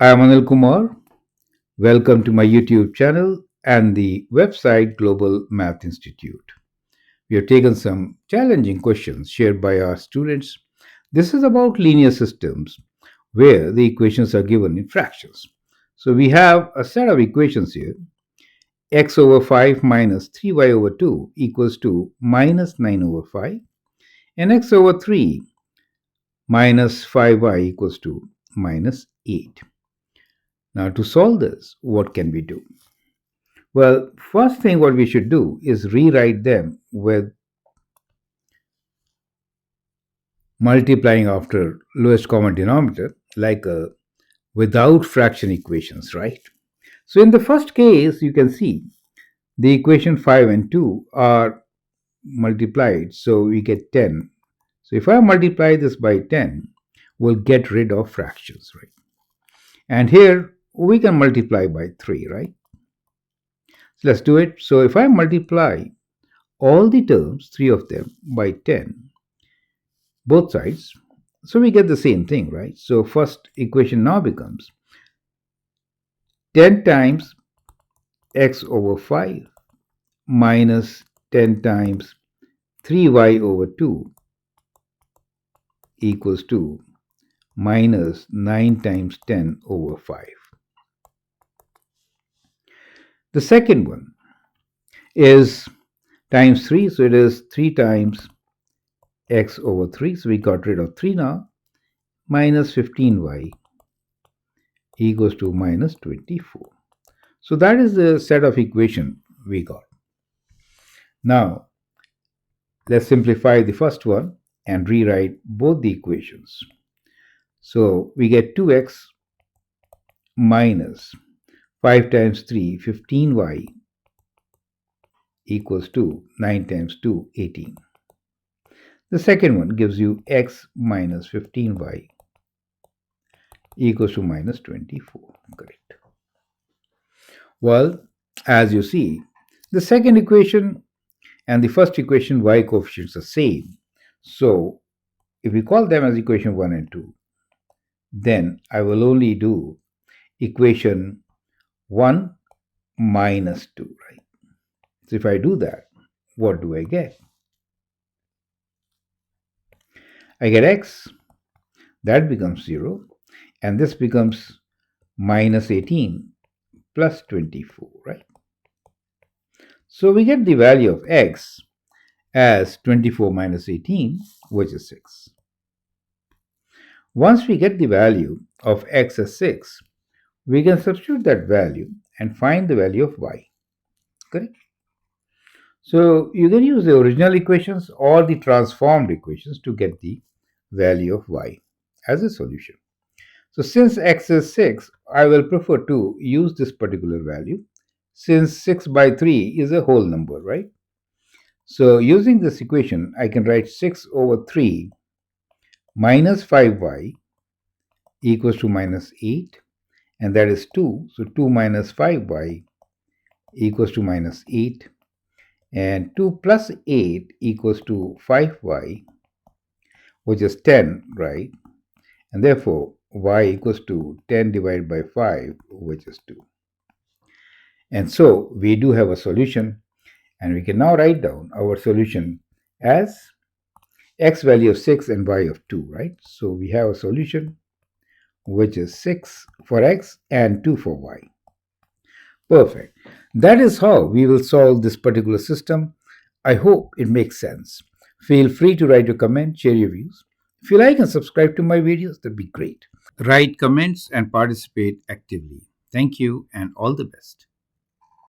I am Anil Kumar. Welcome to my YouTube channel and the website Global Math Institute. We have taken some challenging questions shared by our students. This is about linear systems where the equations are given in fractions. So we have a set of equations here. X over 5 minus 3y over 2 equals to minus 9 over 5, and x over 3 minus 5y equals to minus 8. Now, to solve this, what can we do? Well, first thing what we should do is rewrite them with multiplying after lowest common denominator, like without fraction equations, right? So in the first case, you can see the equation 5 and 2 are multiplied, so we get 10. So if I multiply this by 10, we'll get rid of fractions, right? And here we can multiply by 3, right? So let's do it. So if I multiply all the terms, 3 of them, by 10, both sides, so we get the same thing, right? So first equation now becomes 10 times x over 5 minus 10 times 3y over 2 equals to minus 9 times 10 over 5. The second one is times 3, so it is 3 times x over 3, so we got rid of 3 now, minus 15y equals to minus 24. So that is the set of equation we got. Now, let's simplify the first one and rewrite both the equations. So we get 2x minus 5 times 3, 15y equals to 9 times 2, 18. The second one gives you x minus 15y equals to minus 24. Correct. Well, as you see, the second equation and the first equation y coefficients are same. So if we call them as equation 1 and 2, then I will only do equation 1 minus 2, right? So if I do that, what do I get? I get x, that becomes 0, and this becomes minus 18 plus 24, right? So we get the value of x as 24 minus 18, which is 6. Once we get the value of x as 6, we can substitute that value and find the value of y. Correct? So you can use the original equations or the transformed equations to get the value of y as a solution. So since x is 6, I will prefer to use this particular value since 6 by 3 is a whole number, right? So using this equation, I can write 6 over 3 minus 5y equals to minus 8, and that is 2. So 2 minus 5y equals to minus 8, and 2 plus 8 equals to 5y, which is 10, right? And therefore, y equals to 10 divided by 5, which is 2. And so we do have a solution, and we can now write down our solution as x value of 6 and y of 2, right? So we have a solution which is 6 for x and 2 for y. Perfect. That is how we will solve this particular system. I hope it makes sense. Feel free to write your comment, share your views. If you like and subscribe to my videos, that'd be great. Write comments and participate actively. Thank you and all the best.